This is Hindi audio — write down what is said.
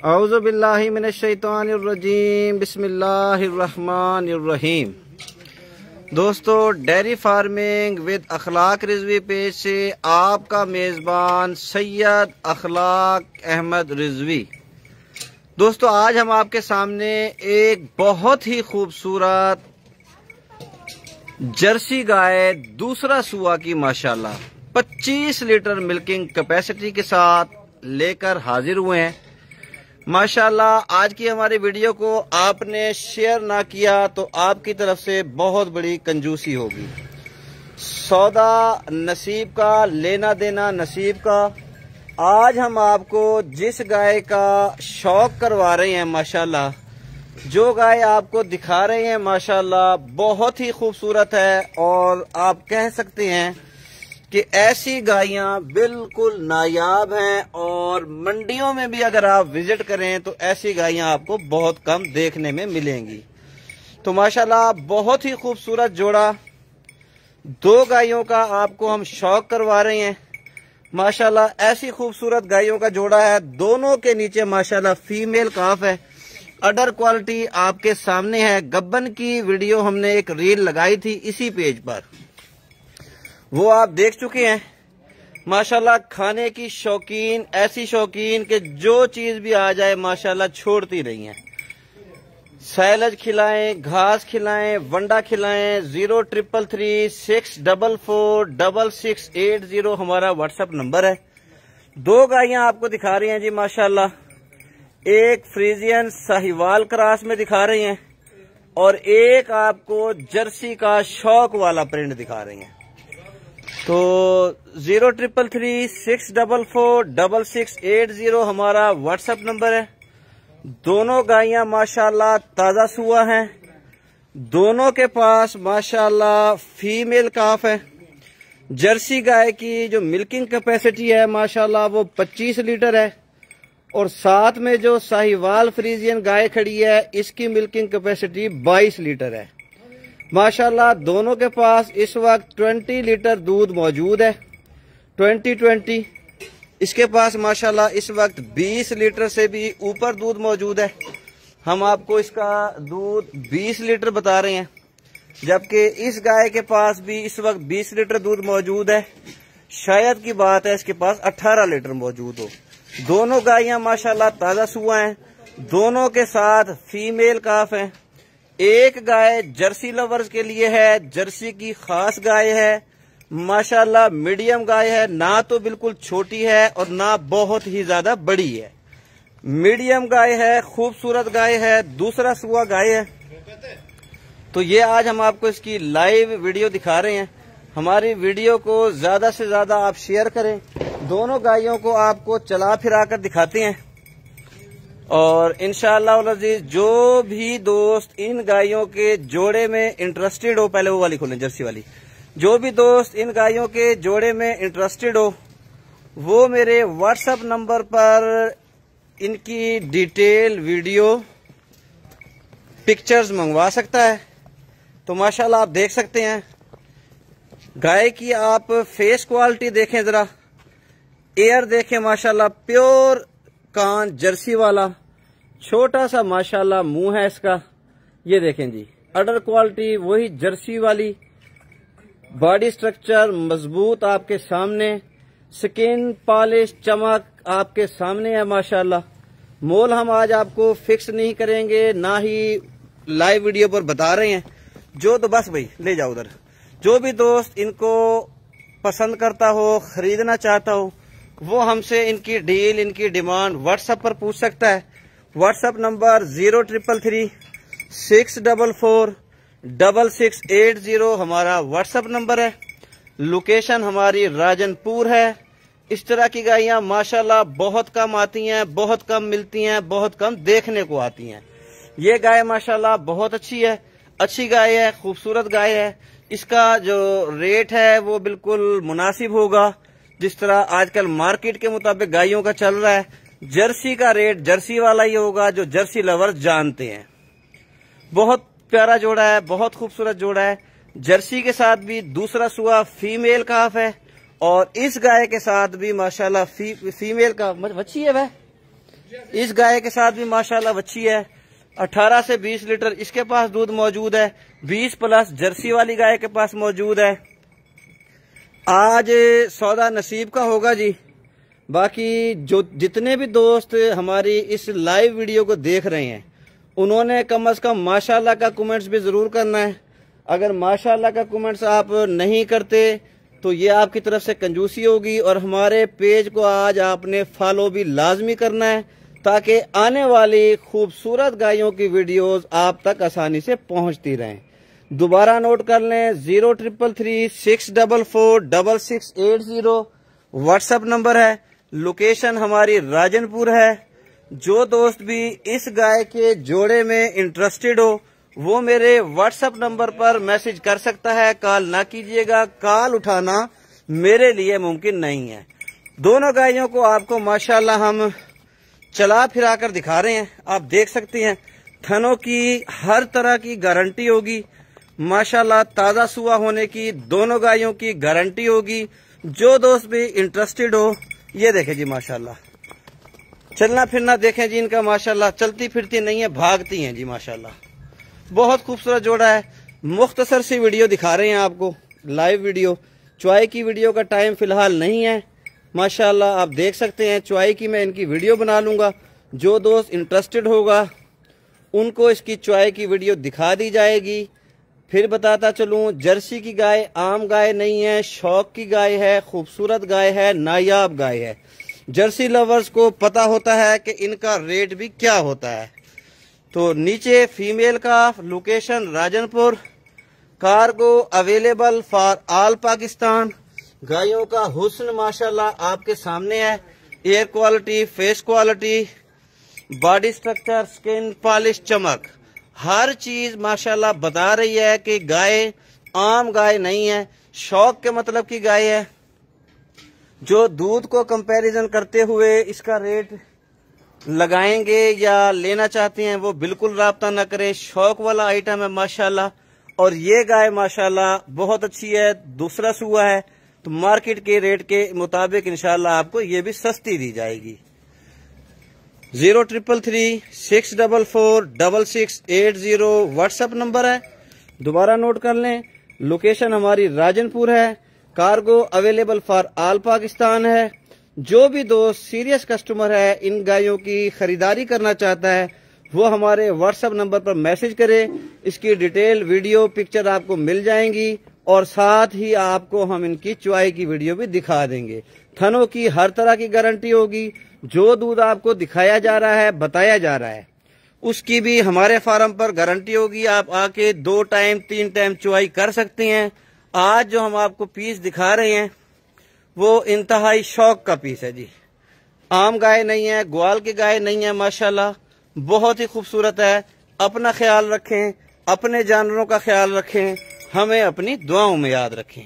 औज़ु बिल्लाहि मिनश्शैतानिर्रजीम बिस्मिल्लाहिर्रहमानिर्रहीम। दोस्तों, dairy farming with Akhlaq Rizvi page से आपका मेज़बान सैयद अखलाक अहमद रिजवी। दोस्तों, आज हम आपके सामने एक बहुत ही खूबसूरत जर्सी गाय दूसरा सुआ की माशाल्लाह 25 लीटर मिल्किंग कैपेसिटी के साथ लेकर हाजिर हुए हैं। माशाल्लाह, आज की हमारी वीडियो को आपने शेयर ना किया तो आपकी तरफ से बहुत बड़ी कंजूसी होगी। सौदा नसीब का, लेना देना नसीब का। आज हम आपको जिस गाय का शौक करवा रहे हैं, माशाल्लाह जो गाय आपको दिखा रहे हैं, माशाल्लाह बहुत ही खूबसूरत है। और आप कह सकते हैं कि ऐसी गायें बिल्कुल नायाब हैं और मंडियों में भी अगर आप विजिट करें तो ऐसी गायें आपको बहुत कम देखने में मिलेंगी। तो माशाल्लाह बहुत ही खूबसूरत जोड़ा, दो गायों का आपको हम शौक करवा रहे हैं। माशाल्लाह ऐसी खूबसूरत गायों का जोड़ा है। दोनों के नीचे माशाल्लाह फीमेल काफ है। अडर क्वालिटी आपके सामने है। गब्बन की वीडियो हमने एक रील लगाई थी इसी पेज पर, वो आप देख चुके हैं। माशाल्लाह खाने की शौकीन, ऐसी शौकीन कि जो चीज भी आ जाए माशाल्लाह छोड़ती नहीं है। सैलज खिलाएं, घास खिलाएं, वंडा खिलाएं। 0333644680 हमारा व्हाट्सएप नंबर है। दो गायें आपको दिखा रही हैं जी माशाल्लाह। एक फ्रीजियन साहिवाल क्रॉस में दिखा रही हैं और एक आपको जर्सी का शौक वाला प्रिंट दिखा रही हैं। तो 0333644680 हमारा व्हाट्सएप नंबर है। दोनों गायें माशाल्लाह ताजा सुआ हैं। दोनों के पास माशाल्लाह फीमेल काफ है। जर्सी गाय की जो मिल्किंग कैपेसिटी है माशाल्लाह वो 25 लीटर है और साथ में जो साहिवाल फ्रीजियन गाय खड़ी है इसकी मिल्किंग कैपेसिटी 22 लीटर है। माशाल्लाह दोनों के पास इस वक्त 20 लीटर दूध मौजूद है। 20 इसके पास माशाल्लाह इस वक्त 20 लीटर से भी ऊपर दूध मौजूद है। हम आपको इसका दूध 20 लीटर बता रहे हैं, जबकि इस गाय के पास भी इस वक्त 20 लीटर दूध मौजूद है। शायद की बात है इसके पास 18 लीटर मौजूद हो। दोनों गायें माशाल्लाह ताजा सुआ हैं। दोनों के साथ फीमेल काफ हैं। एक गाय जर्सी लवर्स के लिए है, जर्सी की खास गाय है। माशाल्लाह मीडियम गाय है, ना तो बिल्कुल छोटी है और ना बहुत ही ज्यादा बड़ी है। मीडियम गाय है, खूबसूरत गाय है, दूसरा सुआ गाय है। तो ये आज हम आपको इसकी लाइव वीडियो दिखा रहे हैं। हमारी वीडियो को ज्यादा से ज्यादा आप शेयर करें। दोनों गायों को आपको चला फिरा कर दिखाते हैं और इंशाअल्लाह अज़ीज़ जो भी दोस्त इन गायों के जोड़े में इंटरेस्टेड हो, पहले वो वाली खोलें जर्सी वाली, जो भी दोस्त इन गायों के जोड़े में इंटरेस्टेड हो वो मेरे व्हाट्सएप नंबर पर इनकी डिटेल वीडियो पिक्चर्स मंगवा सकता है। तो माशाल्लाह आप देख सकते हैं गाय की, आप फेस क्वालिटी देखें जरा, एयर देखें माशाल्लाह, प्योर कान जर्सी वाला, छोटा सा माशाल्लाह मुंह है इसका। ये देखें जी, अडर क्वालिटी वही जर्सी वाली, बॉडी स्ट्रक्चर मजबूत आपके सामने, स्किन पॉलिश चमक आपके सामने है माशाल्लाह। मोल हम आज आपको फिक्स नहीं करेंगे, ना ही लाइव वीडियो पर बता रहे हैं। जो तो बस भाई ले जाओ उधर। जो भी दोस्त इनको पसंद करता हो, खरीदना चाहता हो, वो हमसे इनकी डील, इनकी डिमांड व्हाट्सएप पर पूछ सकता है। व्हाट्सएप नंबर 0333644680 हमारा व्हाट्सएप नंबर है। लोकेशन हमारी राजनपुर है। इस तरह की गायें माशाल्लाह बहुत कम आती हैं, बहुत कम मिलती हैं, बहुत कम देखने को आती हैं। ये गाय माशाल्लाह बहुत अच्छी है, अच्छी गाय है, खूबसूरत गाय है। इसका जो रेट है वो बिल्कुल मुनासिब होगा, जिस तरह आजकल मार्केट के मुताबिक गायों का चल रहा है। जर्सी का रेट जर्सी वाला ही होगा जो जर्सी लवर्स जानते हैं। बहुत प्यारा जोड़ा है, बहुत खूबसूरत जोड़ा है। जर्सी के साथ भी दूसरा सुआ फीमेल काफ है और इस गाय के साथ भी माशाल्लाह फीमेल का बच्ची है वह इस गाय के साथ भी माशाल्लाह बच्ची है। 18 से 20 लीटर इसके पास दूध मौजूद है। 20 प्लस जर्सी वाली गाय के पास मौजूद है। आज सौदा नसीब का होगा जी। बाकी जो जितने भी दोस्त हमारी इस लाइव वीडियो को देख रहे हैं उन्होंने कम से कम माशाल्लाह का कमेंट्स भी जरूर करना है। अगर माशाल्लाह का कमेंट्स आप नहीं करते तो ये आपकी तरफ से कंजूसी होगी। और हमारे पेज को आज आपने फॉलो भी लाजमी करना है ताकि आने वाली खूबसूरत गायों की वीडियोस आप तक आसानी से पहुंचती रहें। दोबारा नोट कर लें 0333644680 व्हाट्सएप नंबर है। लोकेशन हमारी राजनपुर है। जो दोस्त भी इस गाय के जोड़े में इंटरेस्टेड हो वो मेरे व्हाट्सएप नंबर पर मैसेज कर सकता है। कॉल ना कीजिएगा, कॉल उठाना मेरे लिए मुमकिन नहीं है। दोनों गायों को आपको माशाल्लाह हम चला फिरा कर दिखा रहे हैं। आप देख सकते हैं थनों की हर तरह की गारंटी होगी। माशाल्लाह ताजा सुआ होने की दोनों गायों की गारंटी होगी। जो दोस्त भी इंटरेस्टेड हो ये देखें जी माशाल्लाह चलना फिरना देखें जी इनका माशाल्लाह। चलती फिरती नहीं है, भागती हैं जी माशाल्लाह। बहुत खूबसूरत जोड़ा है। मुख्तसर सी वीडियो दिखा रहे हैं आपको, लाइव वीडियो। चुआई की वीडियो का टाइम फिलहाल नहीं है माशाल्लाह। आप देख सकते हैं चुआई की मैं इनकी वीडियो बना लूंगा। जो दोस्त इंटरेस्टेड होगा उनको इसकी चुआई की वीडियो दिखा दी जाएगी। फिर बताता चलूं जर्सी की गाय आम गाय नहीं है, शौक की गाय है, खूबसूरत गाय है, नायाब गाय है। जर्सी लवर्स को पता होता है कि इनका रेट भी क्या होता है। तो नीचे फीमेल का location Rajanpur. Cargo available for all Pakistan. गायों का हुस्न माशाल्लाह आपके सामने है। Air quality, face quality, body structure, skin polish, चमक, हर चीज माशाल्लाह बता रही है कि गाय आम गाय नहीं है, शौक के मतलब की गाय है। जो दूध को कंपैरिजन करते हुए इसका रेट लगाएंगे या लेना चाहते हैं वो बिल्कुल राब्ता न करें। शौक वाला आइटम है माशाल्लाह। और ये गाय माशाल्लाह बहुत अच्छी है, दूसरा सुआ है, तो मार्केट के रेट के मुताबिक इंशाल्लाह आपको ये भी सस्ती दी जाएगी। 0333644680 व्हाट्सएप नंबर है। दोबारा नोट कर लें। लोकेशन हमारी राजनपुर है। Cargo available for all Pakistan है। जो भी दोस्त सीरियस कस्टमर है इन गायों की खरीदारी करना चाहता है वो हमारे व्हाट्सएप नंबर पर मैसेज करे। इसकी डिटेल वीडियो पिक्चर आपको मिल जाएंगी और साथ ही आपको हम इनकी चुआई की वीडियो भी दिखा देंगे। थनों की हर तरह की गारंटी होगी। जो दूध आपको दिखाया जा रहा है, बताया जा रहा है, उसकी भी हमारे फार्म पर गारंटी होगी। आप आके 2 टाइम 3 टाइम चुआई कर सकते हैं। आज जो हम आपको पीस दिखा रहे हैं वो इंतहाई शौक का पीस है जी। आम गाय नहीं है, ग्वाल की गाय नहीं है माशाल्लाह। बहुत ही खूबसूरत है। अपना ख्याल रखें, अपने जानवरों का ख्याल रखें, हमें अपनी दुआओं में याद रखें।